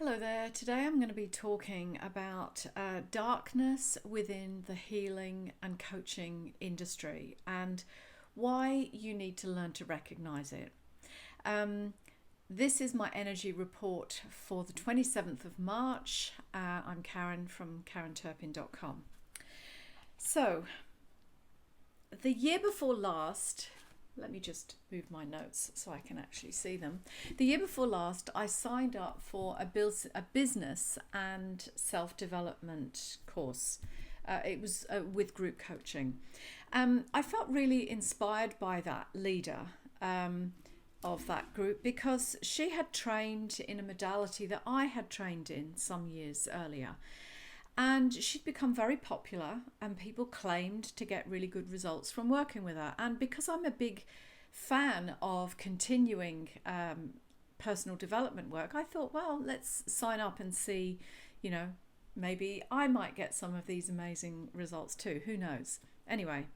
Hello there. Today I'm going to be talking about darkness within the healing and coaching industry and why you need to learn to recognize it. Um, this is my energy report for the 27th of March. I'm Karen from karenturpin.com. So, the year before last, let me just move my notes so I can actually see them. The year before last, I signed up for a business and self-development course. It was with group coaching. I felt really inspired by that leader of that group because she had trained in a modality that I had trained in some years earlier. And she'd become very popular, and people claimed to get really good results from working with her. And because I'm a big fan of continuing personal development work, I thought, well, let's sign up and see, maybe I might get some of these amazing results too. Who knows? Anyway,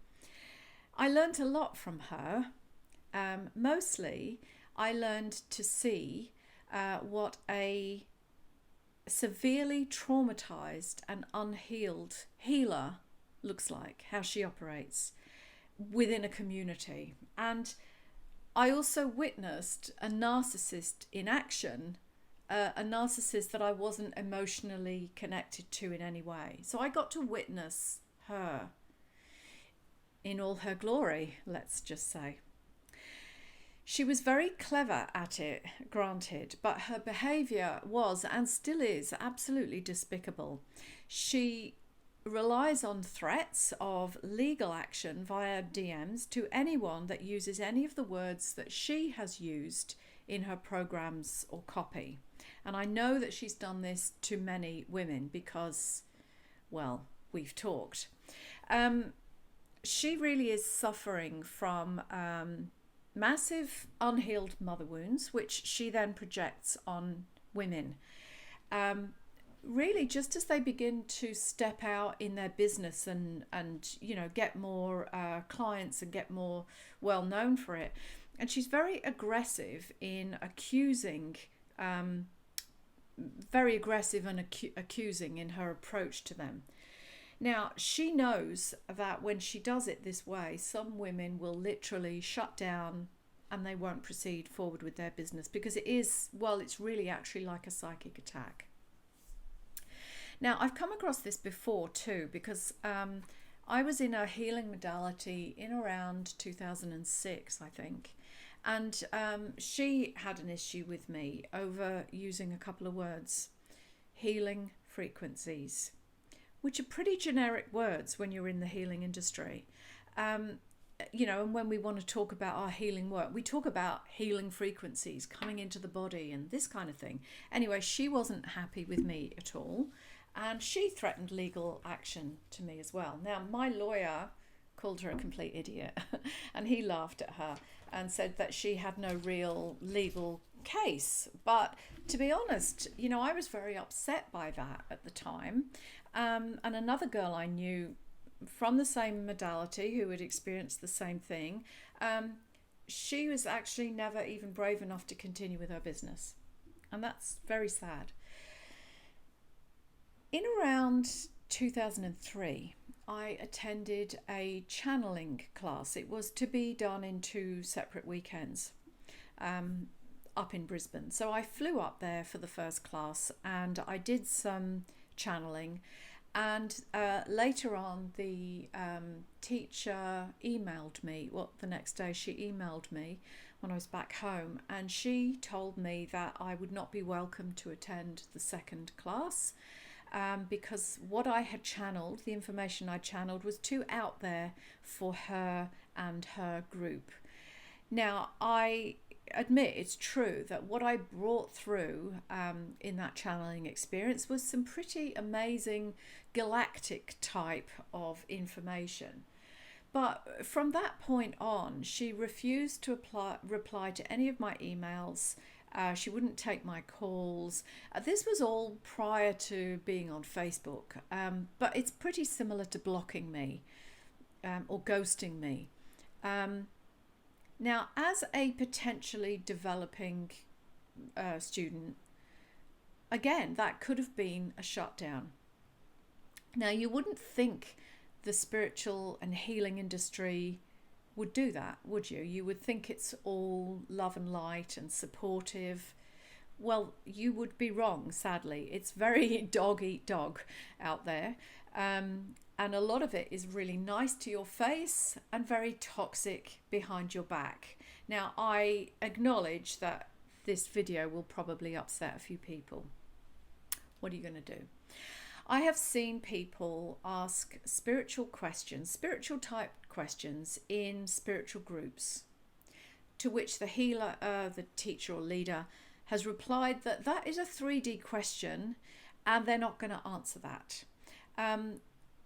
I learned a lot from her. Mostly, I learned to see what a severely traumatized and unhealed healer looks like, how she operates within a community. And I also witnessed a narcissist in action, a narcissist that I wasn't emotionally connected to in any way. So I got to witness her in all her glory, let's just say. She was very clever at it, granted, but her behaviour was and still is absolutely despicable. She relies on threats of legal action via DMs to anyone that uses any of the words that she has used in her programs or copy. And I know that she's done this to many women because, well, we've talked. She really is suffering from massive unhealed mother wounds, which she then projects on women. Really, just as they begin to step out in their business and get more clients and get more well known for it. And she's very aggressive in accusing, very aggressive and accusing in her approach to them. Now, she knows that when she does it this way, some women will literally shut down and they won't proceed forward with their business because it's really actually like a psychic attack. Now, I've come across this before too because I was in a healing modality in around 2006, I think. And she had an issue with me over using a couple of words, healing frequencies, which are pretty generic words when you're in the healing industry. And when we want to talk about our healing work, we talk about healing frequencies coming into the body and this kind of thing. Anyway, she wasn't happy with me at all, and she threatened legal action to me as well. Now, my lawyer called her a complete idiot, and he laughed at her and said that she had no real legal case. But to be honest, I was very upset by that at the time. And another girl I knew from the same modality who had experienced the same thing, she was actually never even brave enough to continue with her business. And that's very sad. In around 2003, I attended a channeling class. It was to be done in 2 separate weekends up in Brisbane. So I flew up there for the first class and I did some channeling. And later on, the teacher emailed me. The next day she emailed me when I was back home, and she told me that I would not be welcome to attend the second class because what I had channeled, the information I channeled, was too out there for her and her group. Now, I admit it's true that what I brought through in that channeling experience was some pretty amazing galactic type of information. But from that point on, she refused to reply to any of my emails. She wouldn't take my calls. This was all prior to being on Facebook, but it's pretty similar to blocking me or ghosting me. Now, as a potentially developing student, again, that could have been a shutdown. Now, you wouldn't think the spiritual and healing industry would do that, would you? You would think it's all love and light and supportive. Well, you would be wrong, sadly. It's very dog eat dog out there. And a lot of it is really nice to your face and very toxic behind your back. Now, I acknowledge that this video will probably upset a few people. What are you going to do? I have seen people ask spiritual questions, spiritual type questions in spiritual groups, to which the healer, the teacher or leader, has replied that that is a 3D question and they're not going to answer that.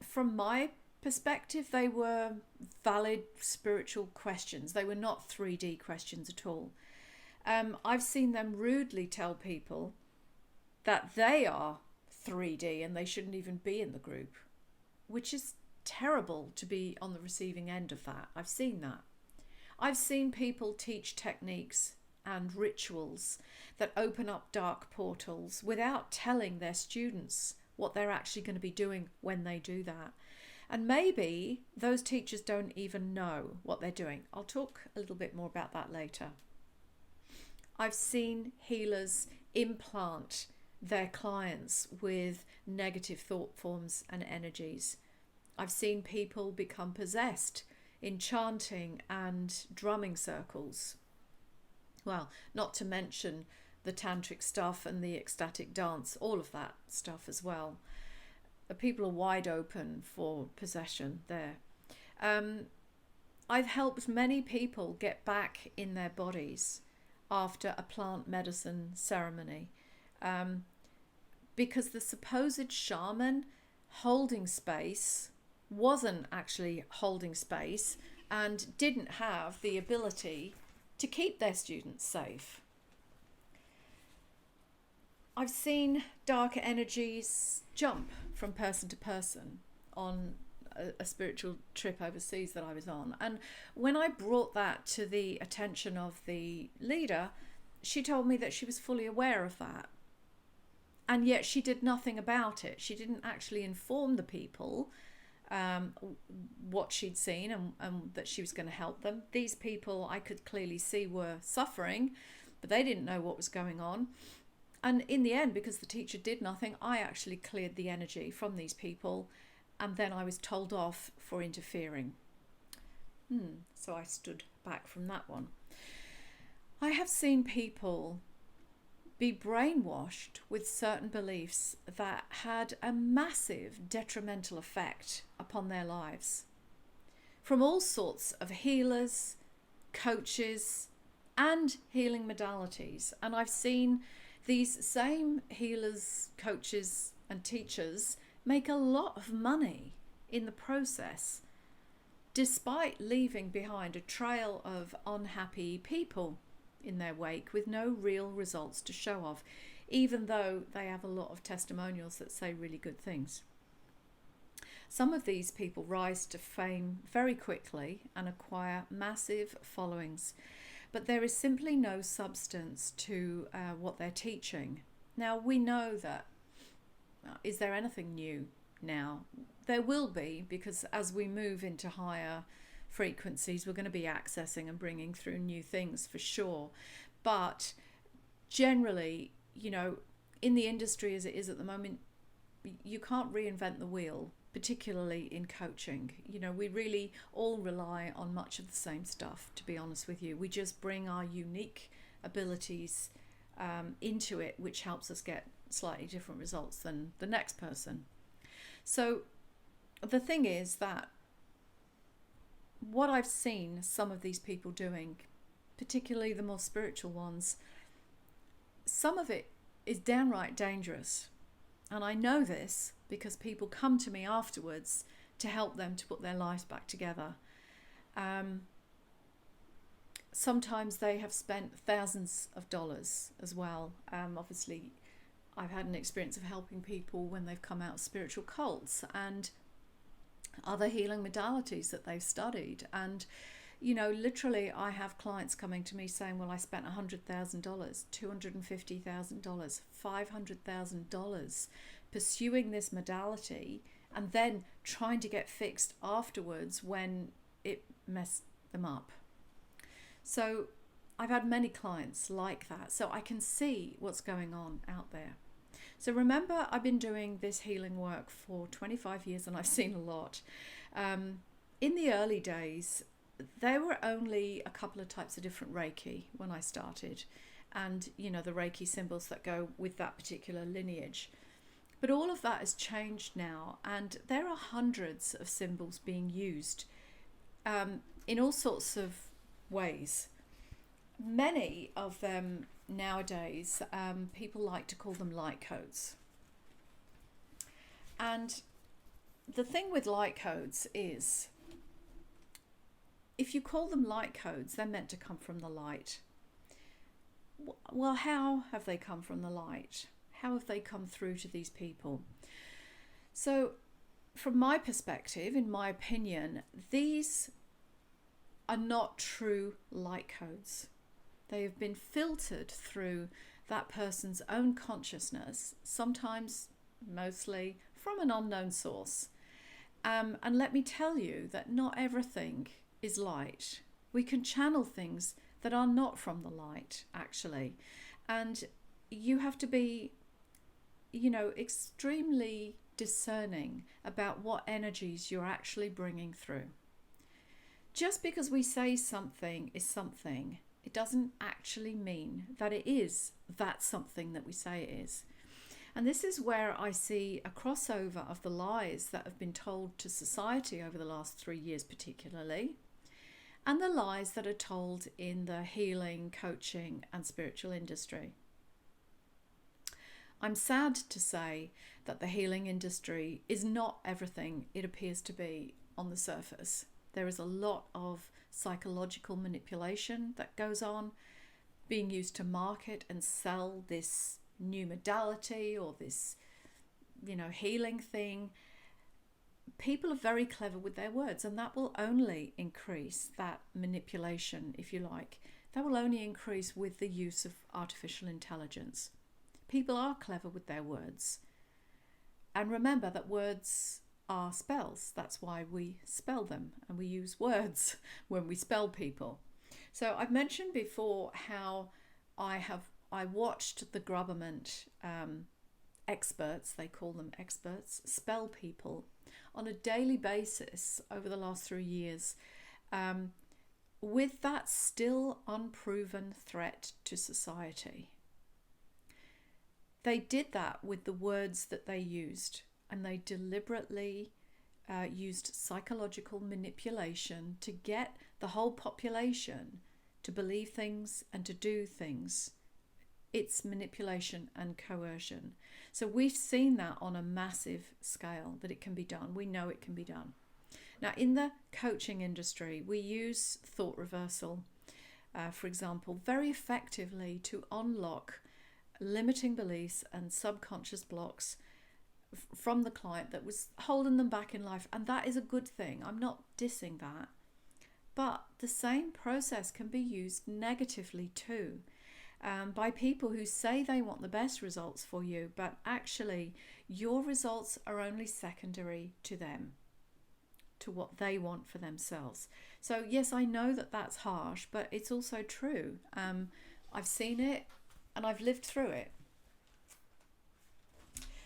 From my perspective, they were valid spiritual questions. They were not 3D questions at all. I've seen them rudely tell people that they are 3D and they shouldn't even be in the group, which is terrible to be on the receiving end of that. I've seen that. I've seen people teach techniques and rituals that open up dark portals without telling their students what they're actually going to be doing when they do that. And maybe those teachers don't even know what they're doing. I'll talk a little bit more about that later. I've seen healers implant their clients with negative thought forms and energies. I've seen people become possessed in chanting and drumming circles. Well, not to mention the tantric stuff and the ecstatic dance, all of that stuff as well. People are wide open for possession there. I've helped many people get back in their bodies after a plant medicine ceremony, because the supposed shaman holding space wasn't actually holding space and didn't have the ability to keep their students safe. I've seen darker energies jump from person to person on a spiritual trip overseas that I was on. And when I brought that to the attention of the leader, she told me that she was fully aware of that. And yet she did nothing about it. She didn't actually inform the people what she'd seen and that she was going to help them. These people, I could clearly see, were suffering, but they didn't know what was going on. And in the end, because the teacher did nothing, I actually cleared the energy from these people, and then I was told off for interfering. So I stood back from that one. I have seen people be brainwashed with certain beliefs that had a massive detrimental effect upon their lives, from all sorts of healers, coaches, and healing modalities. And I've seen these same healers, coaches, and teachers make a lot of money in the process, despite leaving behind a trail of unhappy people in their wake with no real results to show of, even though they have a lot of testimonials that say really good things. Some of these people rise to fame very quickly and acquire massive followings, but there is simply no substance to what they're teaching. Now, we know that. Is there anything new now? There will be, because as we move into higher frequencies, we're going to be accessing and bringing through new things for sure. But generally, you know, in the industry as it is at the moment, you can't reinvent the wheel, particularly in coaching. You know, we really all rely on much of the same stuff, to be honest with you. We just bring our unique abilities into it, which helps us get slightly different results than the next person. So the thing is that what I've seen some of these people doing, particularly the more spiritual ones, some of it is downright dangerous. And I know this because people come to me afterwards to help them to put their lives back together. Sometimes they have spent thousands of dollars as well. Obviously, I've had an experience of helping people when they've come out of spiritual cults and other healing modalities that they've studied. And, Literally, I have clients coming to me saying, well, I spent $100,000, $250,000, $500,000 pursuing this modality and then trying to get fixed afterwards when it messed them up. So I've had many clients like that. So I can see what's going on out there. So remember, I've been doing this healing work for 25 years and I've seen a lot. In the early days, there were only a couple of types of different Reiki when I started, and the Reiki symbols that go with that particular lineage. But all of that has changed now, and there are hundreds of symbols being used in all sorts of ways. Many of them nowadays, people like to call them light codes. And the thing with light codes is, if you call them light codes, they're meant to come from the light. Well, how have they come from the light? How have they come through to these people? So, from my perspective, in my opinion, these are not true light codes. They have been filtered through that person's own consciousness, sometimes, mostly, from an unknown source. And let me tell you that not everything is light. We can channel things that are not from the light, actually. And you have to be, extremely discerning about what energies you're actually bringing through. Just because we say something is something, it doesn't actually mean that it is that something that we say it is. And this is where I see a crossover of the lies that have been told to society over the last 3 years particularly, and the lies that are told in the healing, coaching and spiritual industry. I'm sad to say that the healing industry is not everything it appears to be on the surface. There is a lot of psychological manipulation that goes on, being used to market and sell this new modality or this, healing thing. People are very clever with their words, and that will only increase that manipulation, if you like. That will only increase with the use of artificial intelligence. People are clever with their words. And remember that words are spells. That's why we spell them, and we use words when we spell people. So I've mentioned before how I watched the government experts, they call them experts, spell people on a daily basis over the last 3 years, with that still unproven threat to society. They did that with the words that they used, and they deliberately used psychological manipulation to get the whole population to believe things and to do things. It's manipulation and coercion. So we've seen that on a massive scale, that it can be done. We know it can be done. Now, in the coaching industry, we use thought reversal, for example, very effectively to unlock limiting beliefs and subconscious blocks from the client that was holding them back in life. And that is a good thing. I'm not dissing that. But the same process can be used negatively too, by people who say they want the best results for you, but actually your results are only secondary to them, to what they want for themselves. So yes, I know that that's harsh, but it's also true. I've seen it and I've lived through it.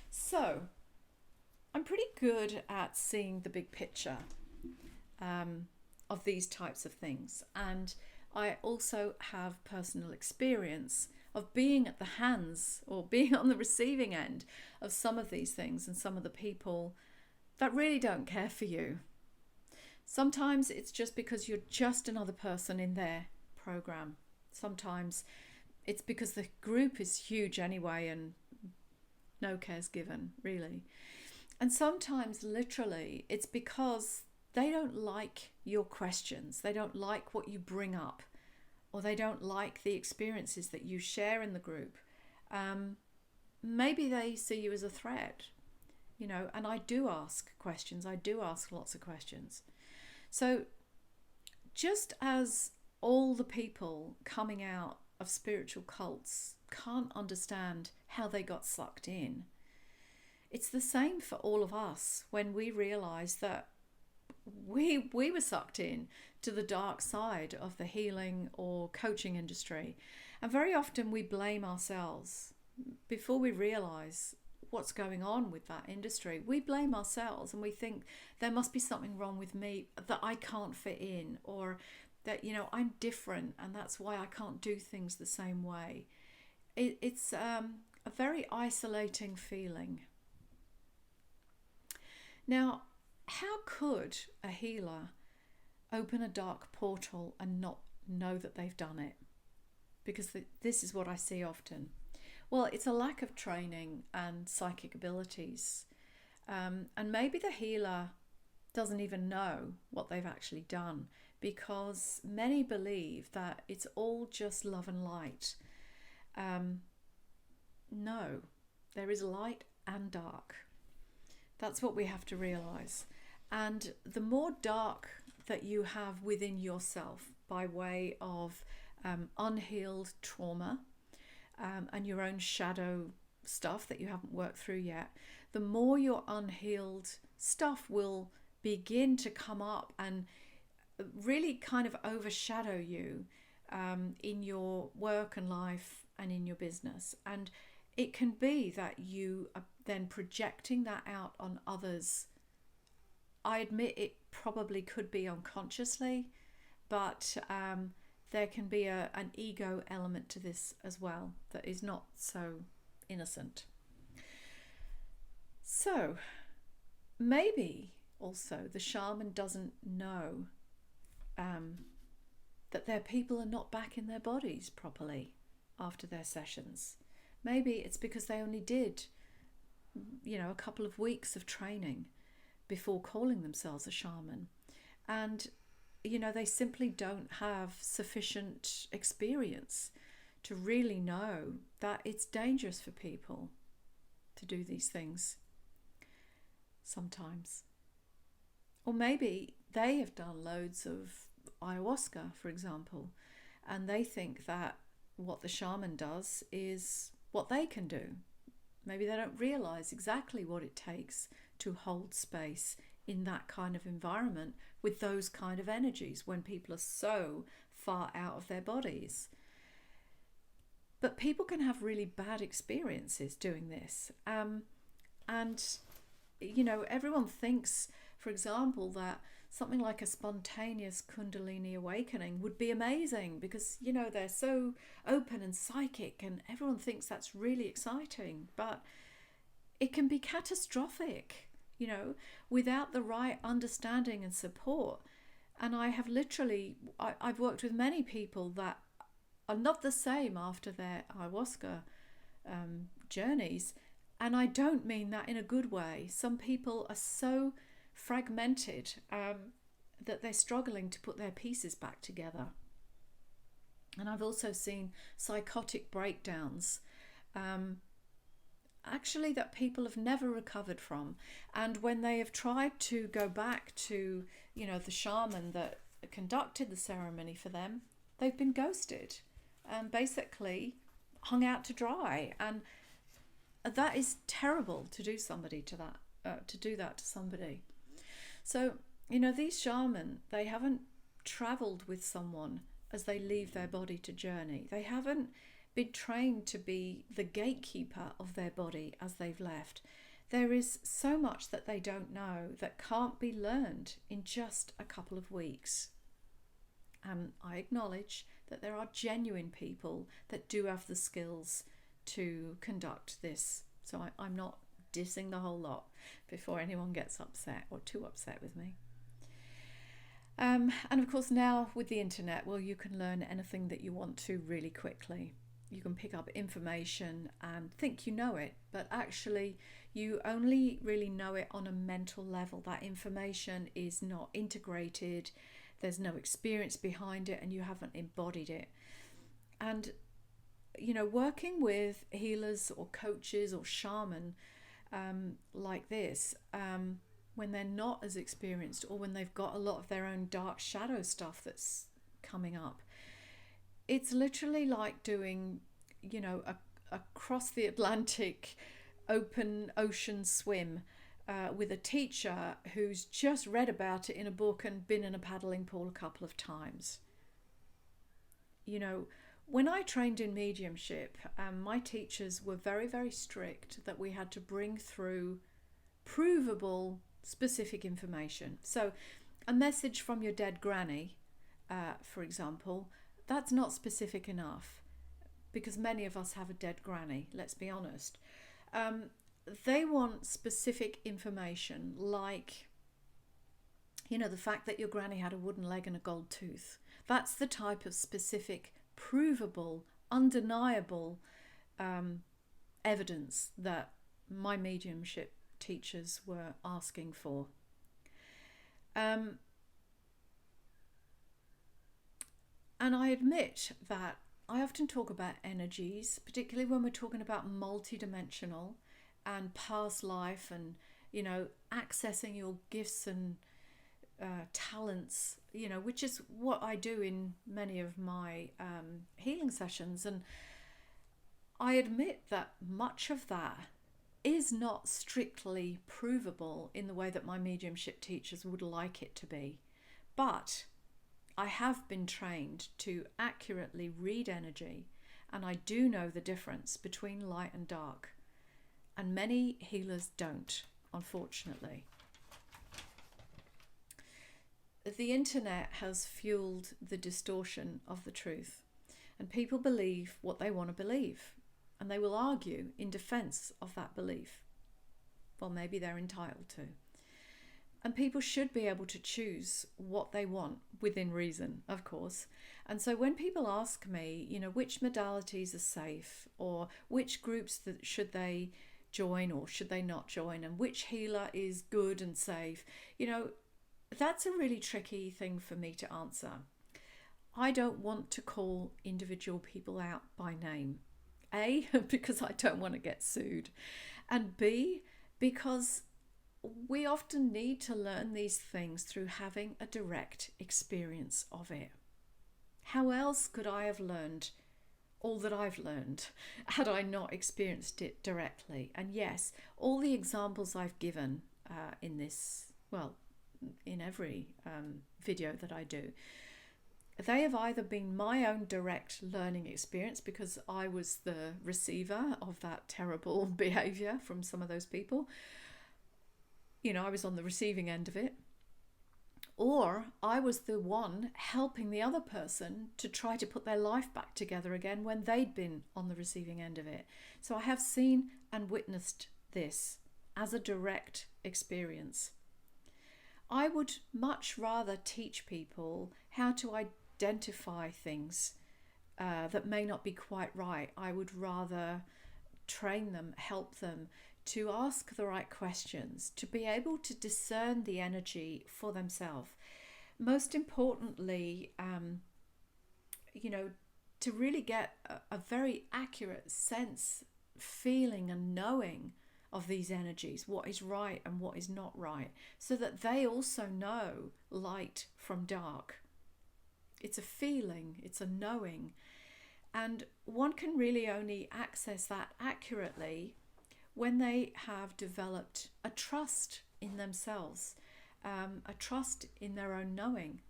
So I'm pretty good at seeing the big picture of these types of things, and I also have personal experience of being at the hands or being on the receiving end of some of these things and some of the people that really don't care for you. Sometimes it's just because you're just another person in their program. Sometimes it's because the group is huge anyway and no care's given, really. And sometimes literally it's because they don't like your questions. They don't like what you bring up, or they don't like the experiences that you share in the group. Maybe they see you as a threat, and I do ask questions. I do ask lots of questions. So just as all the people coming out of spiritual cults can't understand how they got sucked in, it's the same for all of us when we realize that we were sucked in to the dark side of the healing or coaching industry. And very often we blame ourselves before we realize what's going on with that industry. We blame ourselves and we think there must be something wrong with me, that I can't fit in, or that, I'm different and that's why I can't do things the same way. It's a very isolating feeling. Now, how could a healer open a dark portal and not know that they've done it? Because this is what I see often. Well, it's a lack of training and psychic abilities. And maybe the healer doesn't even know what they've actually done, because many believe that it's all just love and light. No, there is light and dark. That's what we have to realize. And the more dark that you have within yourself by way of unhealed trauma and your own shadow stuff that you haven't worked through yet, the more your unhealed stuff will begin to come up and really kind of overshadow you in your work and life and in your business. And it can be that you are then projecting that out on others. I admit it probably could be unconsciously, but there can be an ego element to this as well that is not so innocent. So maybe also the shaman doesn't know that their people are not back in their bodies properly after their sessions. Maybe it's because they only did, a couple of weeks of training before calling themselves a shaman. And, they simply don't have sufficient experience to really know that it's dangerous for people to do these things sometimes. Or maybe they have done loads of ayahuasca, for example, and they think that what the shaman does is what they can do. Maybe they don't realize exactly what it takes to hold space in that kind of environment with those kind of energies when people are so far out of their bodies. But people can have really bad experiences doing this. And everyone thinks, for example, that something like a spontaneous Kundalini awakening would be amazing because, they're so open and psychic and everyone thinks that's really exciting. But it can be catastrophic, without the right understanding and support. And I've worked with many people that are not the same after their ayahuasca journeys. And I don't mean that in a good way. Some people are so fragmented that they're struggling to put their pieces back together. And I've also seen psychotic breakdowns actually that people have never recovered from. And when they have tried to go back to, the shaman that conducted the ceremony for them, they've been ghosted and basically hung out to dry. And that is terrible to do that to somebody. So, these shaman, they haven't traveled with someone as they leave their body to journey. They haven't been trained to be the gatekeeper of their body as they've left. There is so much that they don't know that can't be learned in just a couple of weeks. And I acknowledge that there are genuine people that do have the skills to conduct this. So I'm not dissing the whole lot before anyone gets upset or too upset with me. And of course now with the internet, well, you can learn anything that you want to really quickly. You can pick up information and think you know it, but actually you only really know it on a mental level. That information is not integrated, there's no experience behind it, and you haven't embodied it. And working with healers or coaches or shaman like this, when they're not as experienced, or when they've got a lot of their own dark shadow stuff that's coming up. It's literally like doing, across the Atlantic open ocean swim with a teacher who's just read about it in a book and been in a paddling pool a couple of times. When I trained in mediumship, my teachers were very, very strict that we had to bring through provable, specific information. So, a message from your dead granny, for example, that's not specific enough, because many of us have a dead granny, let's be honest. They want specific information, like, the fact that your granny had a wooden leg and a gold tooth. That's the type of specific, provable, undeniable evidence that my mediumship teachers were asking for. And I admit that I often talk about energies, particularly when we're talking about multidimensional and past life, and accessing your gifts and talents, which is what I do in many of my healing sessions. And I admit that much of that is not strictly provable in the way that my mediumship teachers would like it to be. But I have been trained to accurately read energy, and I do know the difference between light and dark. And many healers don't, unfortunately. The internet has fueled the distortion of the truth, and people believe what they want to believe, and they will argue in defense of that belief. Well, maybe they're entitled to. And people should be able to choose what they want within reason, of course. And so when people ask me, which modalities are safe, or which groups should they join or should they not join, and which healer is good and safe, that's a really tricky thing for me to answer. I don't want to call individual people out by name. A, because I don't want to get sued. And B, because we often need to learn these things through having a direct experience of it. How else could I have learned all that I've learned had I not experienced it directly? And yes, all the examples I've given in this, in every video that I do, they have either been my own direct learning experience, because I was the receiver of that terrible behavior from some of those people. I was on the receiving end of it. Or I was the one helping the other person to try to put their life back together again when they'd been on the receiving end of it. So I have seen and witnessed this as a direct experience. I would much rather teach people how to identify things that may not be quite right. I would rather train them, help them to ask the right questions, to be able to discern the energy for themselves. Most importantly, to really get a very accurate sense, feeling and knowing of these energies, what is right and what is not right, so that they also know light from dark. It's a feeling, it's a knowing. And one can really only access that accurately when they have developed a trust in themselves, a trust in their own knowing,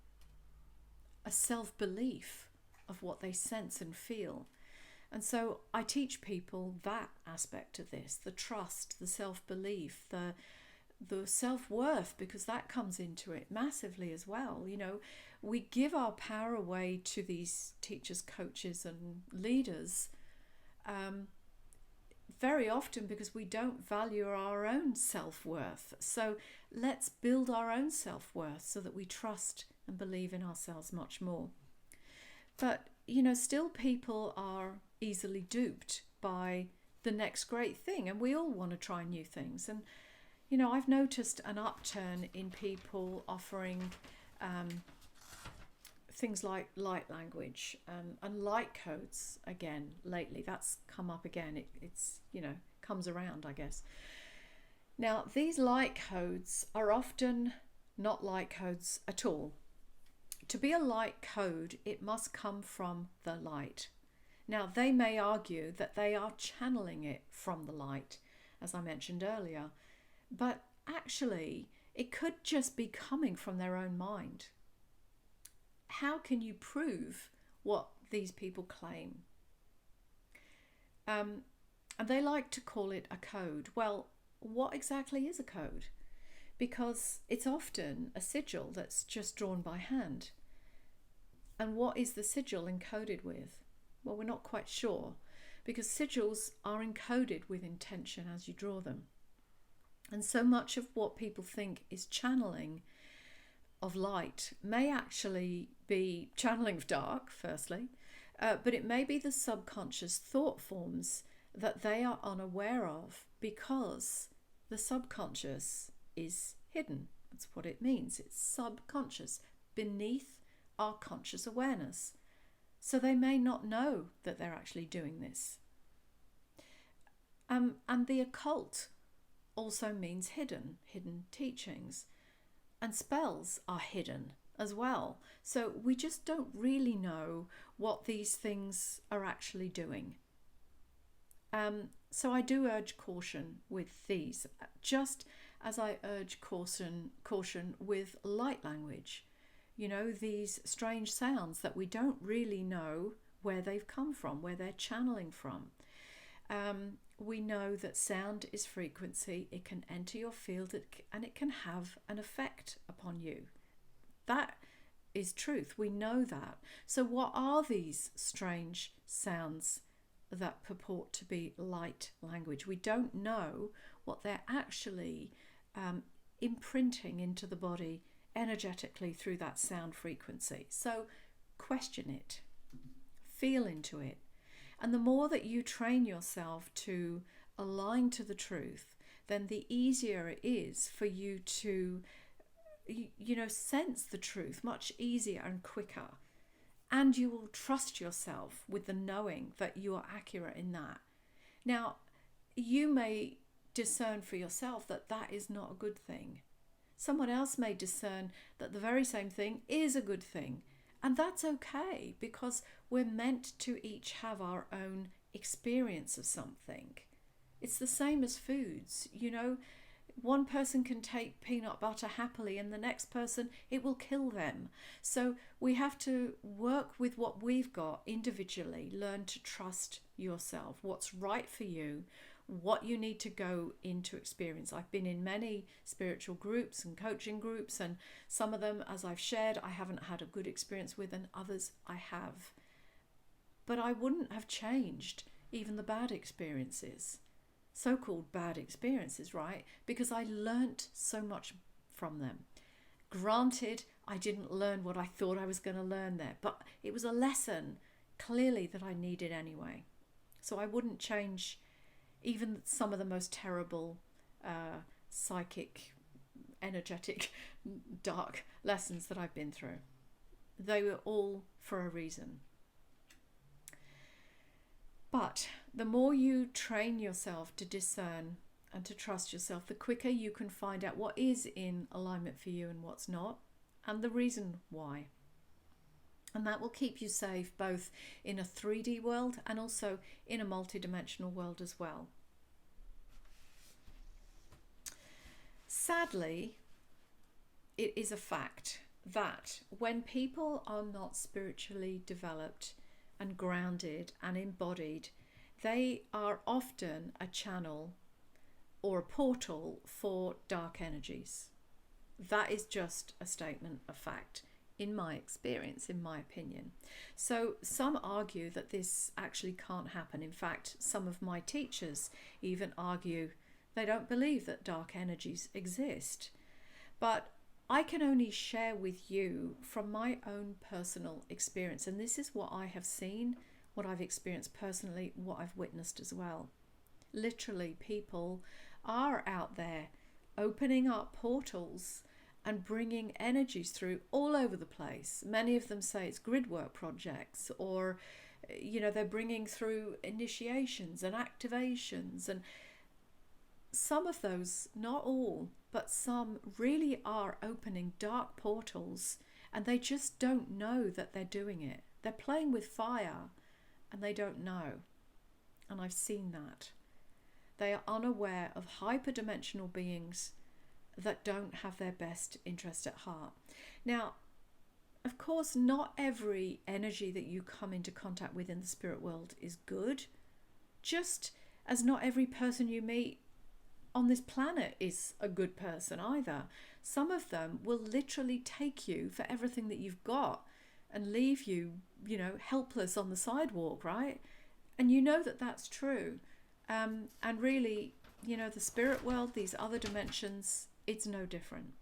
a self-belief of what they sense and feel. And so I teach people that aspect of this, the trust, the self-belief, the self-worth, because that comes into it massively as well. We give our power away to these teachers, coaches and leaders very often because we don't value our own self-worth. So let's build our own self-worth so that we trust and believe in ourselves much more. But, still people are easily duped by the next great thing, and we all want to try new things. And, I've noticed an upturn in people offering things like light language and light codes again lately. That's come up again. It's comes around, I guess. Now, these light codes are often not light codes at all. To be a light code, it must come from the light. Now, they may argue that they are channeling it from the light, as I mentioned earlier, but actually, it could just be coming from their own mind. How can you prove what these people claim? And they like to call it a code. Well, what exactly is a code? Because it's often a sigil that's just drawn by hand. And what is the sigil encoded with? Well, we're not quite sure, because sigils are encoded with intention as you draw them. And so much of what people think is channeling of light may actually be channeling of dark, firstly, but it may be the subconscious thought forms that they are unaware of, because the subconscious is hidden. That's what it means. It's subconscious, beneath our conscious awareness. So they may not know that they're actually doing this. And the occult also means hidden teachings. And spells are hidden as well. So we just don't really know what these things are actually doing. So I do urge caution with these, just as I urge caution with light language. You know, these strange sounds that we don't really know where they've come from, where they're channeling from. We know that sound is frequency. It can enter your field and it can have an effect upon you. That is truth. We know that. So what are these strange sounds that purport to be light language? We don't know what they're actually imprinting into the body energetically through that sound frequency. So question it, feel into it. And the more that you train yourself to align to the truth, then the easier it is for you to, sense the truth much easier and quicker. And you will trust yourself with the knowing that you are accurate in that. Now, you may discern for yourself that that is not a good thing. Someone else may discern that the very same thing is a good thing. And that's okay, because we're meant to each have our own experience of something. It's the same as foods. One person can take peanut butter happily and the next person, it will kill them. So we have to work with what we've got individually, learn to trust yourself, what's right for you, what you need to go into experience. I've been in many spiritual groups and coaching groups, and some of them, as I've shared, I haven't had a good experience with, and others I have. But I wouldn't have changed even the bad experiences, so-called bad experiences, right? Because I learnt so much from them. Granted, I didn't learn what I thought I was going to learn there, but it was a lesson clearly that I needed anyway. So I wouldn't change even some of the most terrible psychic, energetic, dark lessons that I've been through. They were all for a reason. But the more you train yourself to discern and to trust yourself, the quicker you can find out what is in alignment for you and what's not, and the reason why. And that will keep you safe both in a 3D world and also in a multidimensional world as well. Sadly, it is a fact that when people are not spiritually developed and grounded and embodied, they are often a channel or a portal for dark energies. That is just a statement of fact. In my experience, in my opinion. So some argue that this actually can't happen. In fact, some of my teachers even argue they don't believe that dark energies exist. But I can only share with you from my own personal experience. And this is what I have seen, what I've experienced personally, what I've witnessed as well. Literally, people are out there opening up portals and bringing energies through all over the place. Many of them say it's grid work projects, or they're bringing through initiations and activations, and some of those, not all, but some really are opening dark portals, and they just don't know that they're doing it. They're playing with fire and they don't know. And I've seen that. They are unaware of hyperdimensional beings that don't have their best interest at heart. Now, of course, not every energy that you come into contact with in the spirit world is good, just as not every person you meet on this planet is a good person either. Some of them will literally take you for everything that you've got and leave you, helpless on the sidewalk, right? And you know that that's true. And really, the spirit world, these other dimensions, it's no different.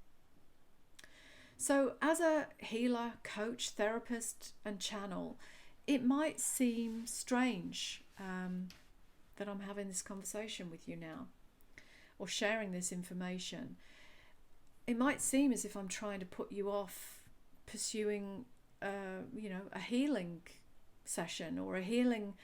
So as a healer, coach, therapist, and channel, it might seem strange that I'm having this conversation with you now, or sharing this information. It might seem as if I'm trying to put you off pursuing, a healing session or a healing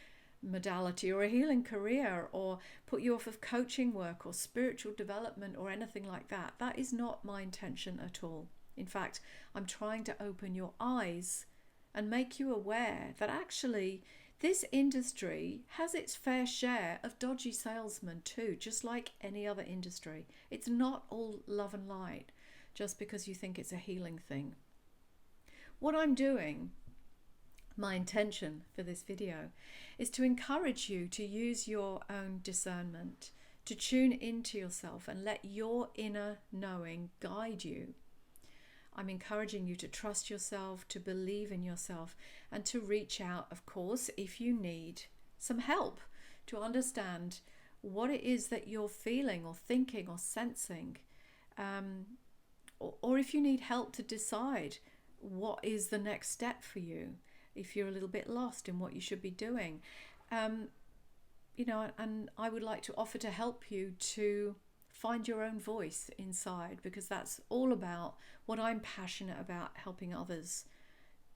modality or a healing career, or put you off of coaching work or spiritual development or anything like that. That is not my intention at all. In fact, I'm trying to open your eyes and make you aware that actually this industry has its fair share of dodgy salesmen too, just like any other industry. It's not all love and light just because you think it's a healing thing. What I'm doing, my intention for this video, is to encourage you to use your own discernment, to tune into yourself and let your inner knowing guide you. I'm encouraging you to trust yourself, to believe in yourself, and to reach out, of course, if you need some help to understand what it is that you're feeling or thinking or sensing, or if you need help to decide what is the next step for you, if you're a little bit lost in what you should be doing. And I would like to offer to help you to find your own voice inside, because that's all about what I'm passionate about, helping others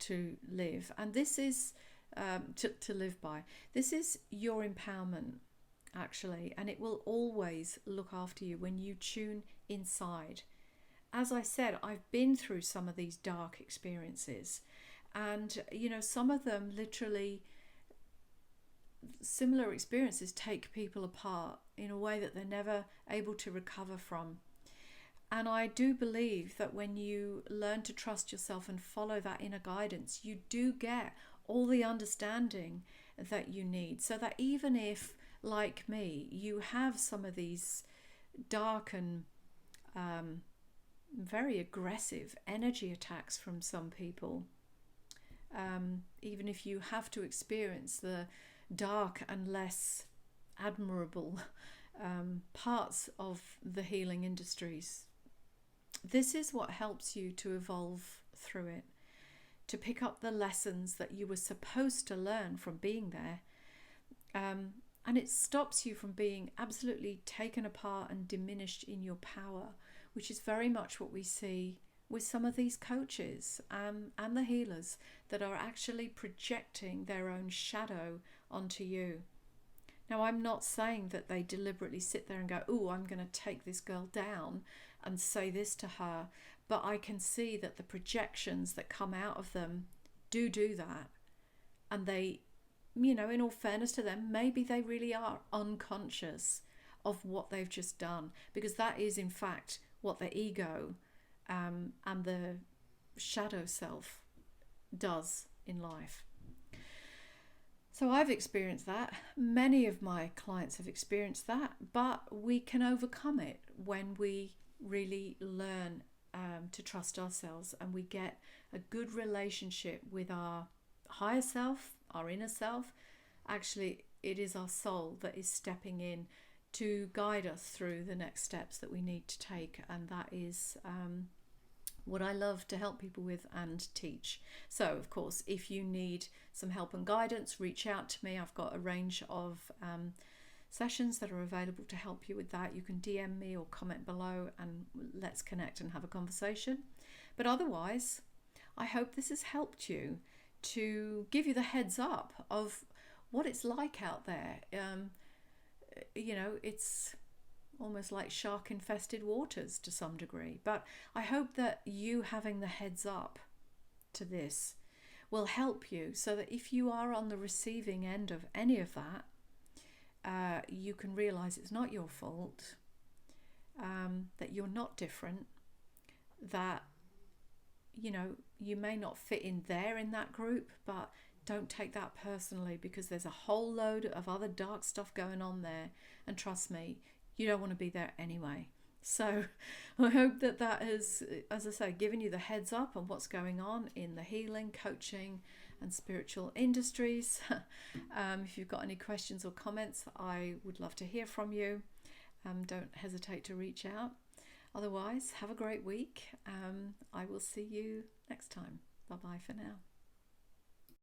to live. And this is to live by. This is your empowerment, actually, and it will always look after you when you tune inside. As I said, I've been through some of these dark experiences, and some of them literally, similar experiences take people apart in a way that they're never able to recover from. And I do believe that when you learn to trust yourself and follow that inner guidance, you do get all the understanding that you need, so that even if, like me, you have some of these dark and very aggressive energy attacks from some people, even if you have to experience the dark and less admirable parts of the healing industries, this is what helps you to evolve through it, to pick up the lessons that you were supposed to learn from being there. And it stops you from being absolutely taken apart and diminished in your power, which is very much what we see with some of these coaches and the healers that are actually projecting their own shadow onto you. Now, I'm not saying that they deliberately sit there and go, "Oh, I'm going to take this girl down and say this to her," but I can see that the projections that come out of them do that. And they, in all fairness to them, maybe they really are unconscious of what they've just done, because that is in fact what the ego and the shadow self does in life. So I've experienced that. Many of my clients have experienced that, but we can overcome it when we really learn to trust ourselves, and we get a good relationship with our higher self, our inner self. Actually, it is our soul that is stepping in to guide us through the next steps that we need to take, and that is what I love to help people with and teach. So, of course, if you need some help and guidance, reach out to me. I've got a range of sessions that are available to help you with that. You can DM me or comment below and let's connect and have a conversation. But otherwise, I hope this has helped you to give you the heads up of what it's like out there. It's almost like shark infested waters to some degree. But I hope that you having the heads up to this will help you, so that if you are on the receiving end of any of that, you can realize it's not your fault, that you're not different, that you may not fit in there in that group, but don't take that personally, because there's a whole load of other dark stuff going on there, and trust me, you don't want to be there anyway. So I hope that has, as I say, given you the heads up on what's going on in the healing, coaching and spiritual industries. If you've got any questions or comments, I would love to hear from you. Don't hesitate to reach out. Otherwise, have a great week. I will see you next time. Bye-bye for now.